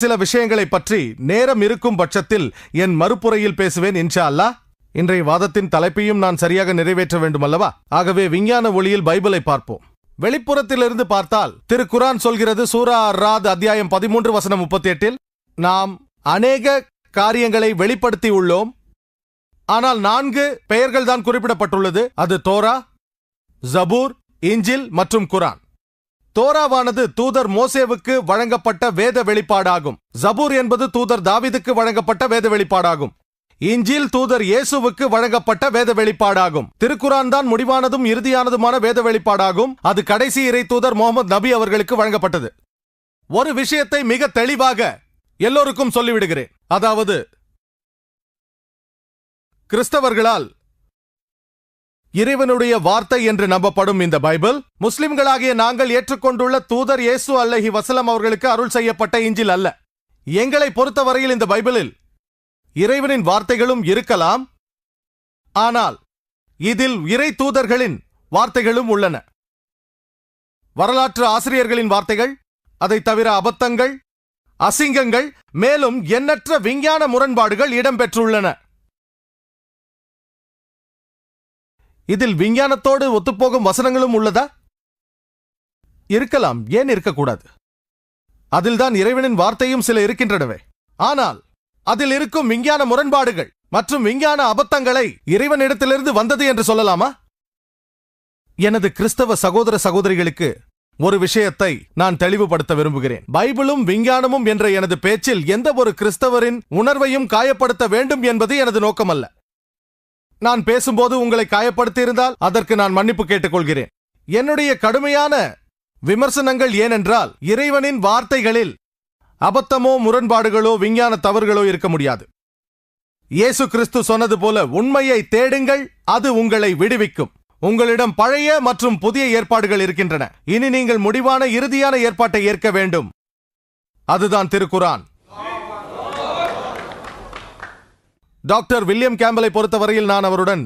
சில விஷயங்களை பற்றி நேரம் இருக்கும் பட்சத்தில் என் மறுப்புரையில் பேசுவேன் இன்ஷா அல்லாஹ். இன்றைய வாதத்தின் தலைப்பையும் நான் சரியாக நிறைவேற்ற வேண்டும் அல்லவா? ஆகவே விஞ்ஞான ஒளியில் பைபிளை பார்ப்போம். வெளிப்புறத்திலிருந்து பார்த்தால் திருக்குரான் சொல்கிறது, சூரா அர்-ராத் அத்தியாயம் 13 வசனம் 38, நாம் அநேக காரியங்களை வெளிப்படுத்தி உள்ளோம், ஆனால் 4 பெயர்கள் தான் குறிப்பிடப்பட்டுள்ளது. அது தோரா, ஜபூர், இஞ்சில் மற்றும் குரான். தோராவானது தூதர் மோசேவுக்கு வழங்கப்பட்ட வேத வெளிப்பாடாகும். ஜபூர் என்பது தூதர் தாவீதுக்கு வழங்கப்பட்ட வேத வெளிப்பாடாகும். இஞ்சில் தூதர் இயேசுவுக்கு வழங்கப்பட்ட வேத வெளிப்பாடாகும். திருக்குரான் தான் முடிவானதும் இறுதியானதுமான வேத வெளிப்பாடாகும். அது கடைசி இறை தூதர் முகமது நபி அவர்களுக்கு வழங்கப்பட்டது. ஒரு விஷயத்தை மிக தெளிவாக எல்லோருக்கும் சொல்லிவிடுகிறேன். அதாவது, கிறிஸ்தவர்களால் இறைவனுடைய வார்த்தை என்று நம்பப்படும் இந்த பைபிள், முஸ்லிம்களாகிய நாங்கள் ஏற்றுக்கொண்டுள்ள தூதர் இயேசு அலைஹி வஸல்லம் அவர்களுக்கு அருள் செய்யப்பட்ட இஞ்சில் அல்ல. எங்களை பொறுத்தவரையில் இந்த பைபிளில் இறைவனின் வார்த்தைகளும் இருக்கலாம், ஆனால் இதில் இறை தூதர்களின் வார்த்தைகளும் உள்ளன. வரலாற்று ஆசிரியர்களின் வார்த்தைகள், அதை தவிர அபத்தங்கள், அசிங்கங்கள், மேலும் எண்ணற்ற விஞ்ஞான முரண்பாடுகள் இடம்பெற்றுள்ளன. இதில் விஞ்ஞானத்தோடு ஒத்துப்போகும் வசனங்களும் உள்ளதா? இருக்கலாம், ஏன் இருக்கக்கூடாது? அதில்தான் இறைவனின் வார்த்தையும் சில இருக்கின்றனவே. ஆனால் அதில் இருக்கும் விஞ்ஞான முரண்பாடுகள் மற்றும் விஞ்ஞான அபத்தங்களை இறைவனிடத்திலிருந்து வந்தது என்று சொல்லலாமா? எனது கிறிஸ்தவ சகோதர சகோதரிகளுக்கு ஒரு விஷயத்தை நான் தெளிவுபடுத்த விரும்புகிறேன். பைபிளும் விஞ்ஞானமும் என்ற எனது பேச்சில் எந்த ஒரு கிறிஸ்தவரின் உணர்வையும் காயப்படுத்த வேண்டும் என்பது எனது நோக்கமல்ல. நான் பேசும்போது உங்களை காயப்படுத்தியிருந்தால் அதற்கு நான் மன்னிப்பு கேட்டுக்கொள்கிறேன். என்னுடைய கடுமையான விமர்சனங்கள் ஏனென்றால், இறைவனின் வார்த்தைகளில் அபத்தமோ முரண்பாடுகளோ விஞ்ஞான தவறுகளோ இருக்க முடியாது. இயேசு கிறிஸ்து சொன்னது போல, உண்மையை தேடுங்கள், அது உங்களை விடுவிக்கும். உங்களிடம் பழைய மற்றும் புதிய ஏற்பாடுகள் இருக்கின்றன. இனி நீங்கள் முடிவான இறுதியான ஏற்பாட்டை ஏற்க வேண்டும். அதுதான் திருக்குரான். டாக்டர் வில்லியம் கேம்பலை பொறுத்தவரையில் நான் அவருடன்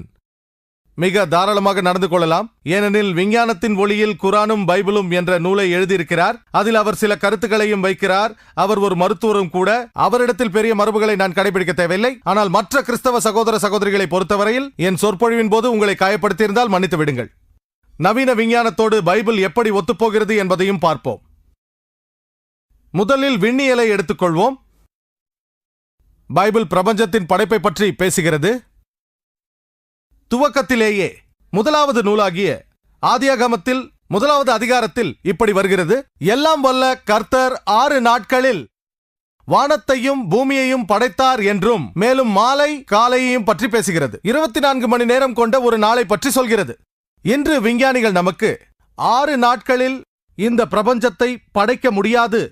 மிக தாராளமாக நடந்து கொள்ளலாம். ஏனெனில் விஞ்ஞானத்தின் ஒளியில் குரானும் பைபிளும் என்ற நூலை எழுதியிருக்கிறார். அதில் அவர் சில கருத்துக்களையும் வைக்கிறார். அவர் ஒரு மருத்துவரும் கூட. அவரிடத்தில் பெரிய மரபுகளை நான் கடைபிடிக்க தேவையில்லை. ஆனால் மற்ற கிறிஸ்தவ சகோதர சகோதரிகளை பொறுத்தவரையில் என் சொற்பொழிவின் போது உங்களை காயப்படுத்தியிருந்தால் மன்னித்து விடுங்கள். நவீன விஞ்ஞானத்தோடு பைபிள் எப்படி ஒத்துப்போகிறது என்பதையும் பார்ப்போம். முதலில் விண்ணியலை எடுத்துக்கொள்வோம். பைபிள் பிரபஞ்சத்தின் படைப்பை பற்றி பேசுகிறது. துவக்கத்திலேயே முதலாவது நூலாகிய ஆதியாகமத்தில் 1வது அதிகாரத்தில் இப்படி வருகிறது, எல்லாம் வல்ல கர்த்தர் 6 நாட்களில் வானத்தையும் பூமியையும் படைத்தார் என்றும், மேலும் மாலை காலையையும் பற்றி பேசுகிறது. 24 மணி நேரம் கொண்ட ஒரு நாளை பற்றி சொல்கிறது. இன்று விஞ்ஞானிகள் நமக்கு 6 நாட்களில் இந்த பிரபஞ்சத்தை படைக்க முடியாது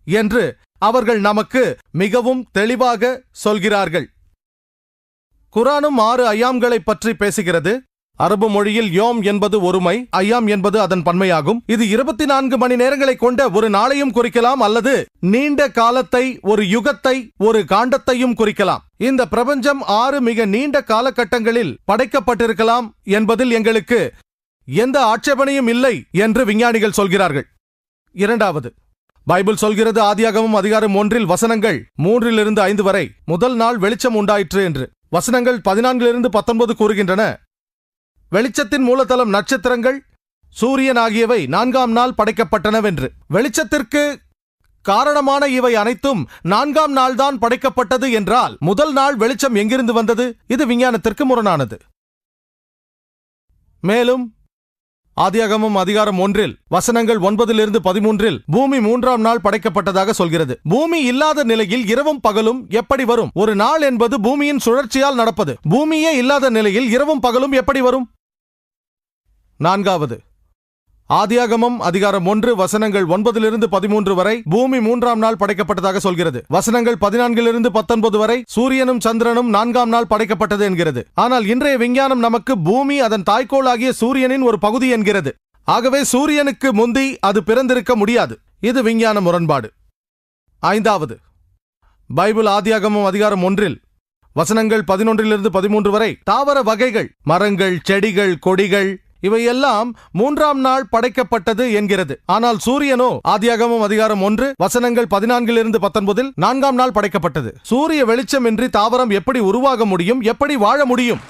என்று அவர்கள் நமக்கு மிகவும் தெளிவாக சொல்கிறார்கள். குரானும் 6 ஐயாம்களை பற்றி பேசுகிறது. அரபு மொழியில் யோம் என்பது ஒருமை, ஐயாம் என்பது அதன் பன்மையாகும். இது 24 மணி நேரங்களை கொண்ட ஒரு நாளையும் குறிக்கலாம், அல்லது நீண்ட காலத்தை, ஒரு யுகத்தை, ஒரு காண்டத்தையும் குறிக்கலாம். இந்த பிரபஞ்சம் 6 மிக நீண்ட காலகட்டங்களில் படைக்கப்பட்டிருக்கலாம் என்பதில் எங்களுக்கு எந்த ஆட்சேபனையும் இல்லை என்று விஞ்ஞானிகள் சொல்கிறார்கள். இரண்டாவது, பைபிள் சொல்கிறது ஆதியாகமம் அதிகாரம் 1 வசனங்கள் 3-5 வரை, முதல் நாள் வெளிச்சம் உண்டாயிற்று என்று. வசனங்கள் 14-19 கூறுகின்றன, வெளிச்சத்தின் மூலதளம் நட்சத்திரங்கள், சூரியன் ஆகியவை 4ஆம் நாள் படைக்கப்பட்டனவென்று. வெளிச்சத்திற்கு காரணமான இவை அனைத்தும் 4ஆம் நாள்தான் படைக்கப்பட்டது என்றால், முதல் நாள் வெளிச்சம் எங்கிருந்து வந்தது? இது விஞ்ஞானத்திற்கு முரணானது. மேலும் ஆதியாகமம் அதிகாரம் 1 வசனங்கள் 9-13 பூமி 3ஆம் நாள் படைக்கப்பட்டதாக சொல்கிறது. பூமி இல்லாத நிலையில் இரவும் பகலும் எப்படி வரும்? ஒரு நாள் என்பது பூமியின் சுழற்சியால் நடப்பது. பூமியே இல்லாத நிலையில் இரவும் பகலும் எப்படி வரும்? நான்காவது, ஆதியாகமம் அதிகாரம் 1 வசனங்கள் 9-13 வரை பூமி 3ஆம் நாள் படைக்கப்பட்டதாக சொல்கிறது. வசனங்கள் 14-19 வரை சூரியனும் சந்திரனும் 4ஆம் நாள் படைக்கப்பட்டது என்கிறது. ஆனால் இன்றைய விஞ்ஞானம் நமக்கு பூமி அதன் தாய்க்கோளாகிய சூரியனின் ஒரு பகுதி என்கிறது. ஆகவே சூரியனுக்கு முந்தி அது பிறந்திருக்க முடியாது. இது விஞ்ஞான முரண்பாடு. ஐந்தாவது, பைபிள் ஆதியாகமம் அதிகாரம் 1 வசனங்கள் 11-13 வரை தாவர வகைகள், மரங்கள், செடிகள், கொடிகள் இவையெல்லாம் 3ஆம் நாள் படைக்கப்பட்டது என்கிறது. ஆனால் சூரியனோ ஆதியாகமம் அதிகாரம் 1 வசனங்கள் 14-19 4ஆம் நாள் படைக்கப்பட்டது. சூரிய வெளிச்சமின்றி தாவரம் எப்படி உருவாக முடியும்? எப்படி வாழ முடியும்?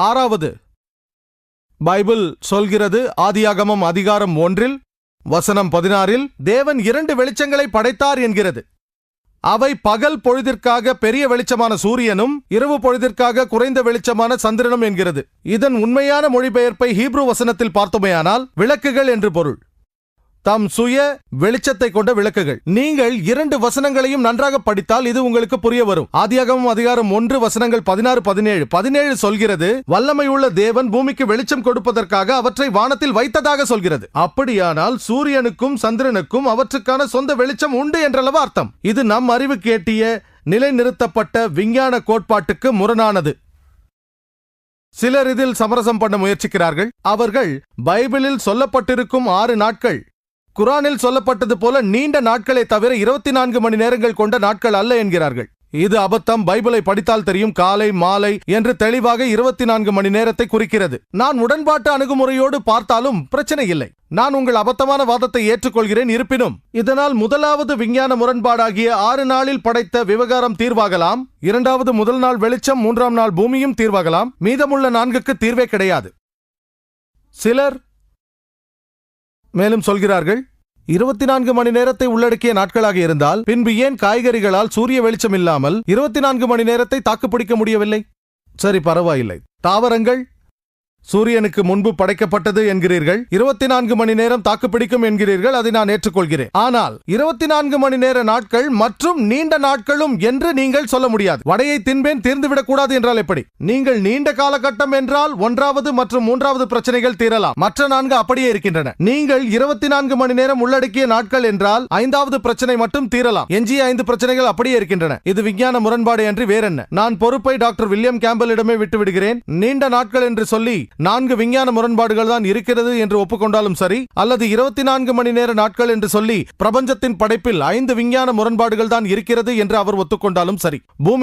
6வது பைபிள் சொல்கிறது ஆதியாகமம் அதிகாரம் 1 வசனம் 16 தேவன் 2 வெளிச்சங்களை படைத்தார் என்கிறது. அவை பகல் பொழுதிற்காக பெரிய வெளிச்சமான சூரியனும் இரவு பொழுதிற்காக குறைந்த வெளிச்சமான சந்திரனும் என்கிறது. இதன் உண்மையான மொழிபெயர்ப்பை ஹீப்ரு வசனத்தில் பார்த்தோமேயானால் விளக்குகள் என்று பொருள். தம் சுய வெளிச்சத்தை கொண்ட விளக்குகள். நீங்கள் 2 வசனங்களையும் நன்றாக படித்தால் இது உங்களுக்கு புரிய வரும். ஆதியாகமம் அதிகாரம் 1 வசனங்கள் 16-17 சொல்கிறது வல்லமையுள்ள தேவன் பூமிக்கு வெளிச்சம் கொடுப்பதற்காக அவற்றை வானத்தில் வைத்ததாக சொல்கிறது. அப்படியானால் சூரியனுக்கும் சந்திரனுக்கும் அவற்றுக்கான சொந்த வெளிச்சம் உண்டு என்றளவு அர்த்தம். இது நம் அறிவு கேட்டிய நிலைநிறுத்தப்பட்ட விஞ்ஞான கோட்பாட்டுக்கு முரணானது. சிலர் இதில் சமரசம் பண்ண முயற்சிக்கிறார்கள். அவர்கள் பைபிளில் சொல்லப்பட்டிருக்கும் 6 நாட்கள் குரானில் சொல்லப்பட்டது போல நீண்ட நாட்களை தவிர 24 மணி நேரங்கள் கொண்ட நாட்கள் அல்ல என்கிறார்கள். இது அபத்தம். பைபிளை படித்தால் தெரியும். காலை மாலை என்று தெளிவாக 24 மணி நேரத்தை குறிக்கிறது. நான் உடன்பாட்டு அணுகுமுறையோடு பார்த்தாலும் பிரச்சனை இல்லை. நான் உங்கள் அபத்தமான வாதத்தை ஏற்றுக்கொள்கிறேன். இருப்பினும் இதனால் முதலாவது விஞ்ஞான முரண்பாடாகிய 6 நாளில் படைத்த விவகாரம் தீர்வாகலாம். 2வது முதல் நாள் வெளிச்சம், 3ஆம் நாள் பூமியும் தீர்வாகலாம். மீதமுள்ள 4க்கு தீர்வே கிடையாது. சிலர் மேலும் சொல்கிறார்கள் 24 மணி நேரத்தை உள்ளடக்கிய நாட்களாக இருந்தால் பின்பு ஏன் காய்கறிகளால் சூரிய வெளிச்சம் இல்லாமல் 24 மணி நேரத்தை தாக்குப்பிடிக்க முடியவில்லை? சரி, பரவாயில்லை. தாவரங்கள் சூரியனுக்கு முன்பு படைக்கப்பட்டது என்கிறீர்கள். 24 மணி நேரம் தாக்குப்பிடிக்கும் என்கிறீர்கள். அதை நான் ஏற்றுக்கொள்கிறேன். ஆனால் 24 மணி நேர நாட்கள் மற்றும் நீண்ட நாட்களும் என்று நீங்கள் சொல்ல முடியாது. வடையை தின்பேன் தீர்ந்துவிடக் கூடாது என்றால் எப்படி? நீங்கள் நீண்ட காலகட்டம் என்றால் 1வது மற்றும் 3வது பிரச்சனைகள் தீரலாம். மற்ற 4 அப்படியே இருக்கின்றன. நீங்கள் 24 மணி நேரம் உள்ளடக்கிய நாட்கள் என்றால் 5வது பிரச்சனை மட்டும் தீரலாம். எஞ்சிய 5 பிரச்சனைகள் அப்படியே இருக்கின்றன. இது விஞ்ஞான முரண்பாடு என்று வேறென்ன? நான் பொறுப்பை டாக்டர் வில்லியம் கேம்பலிடமே விட்டுவிடுகிறேன். நீண்ட நாட்கள் என்று சொல்லி 4 விஞ்ஞான முரண்பாடுகள் தான் இருக்கிறது என்று ஒப்புக்கொண்டாலும் சரி, அல்லது 24 மணி நேர நாட்கள் என்று சொல்லி பிரபஞ்சத்தின் படைப்பில் 5 விஞ்ஞான முரண்பாடுகள் தான் இருக்கிறது என்று அவர் ஒத்துக்கொண்டாலும் சரி, பூமி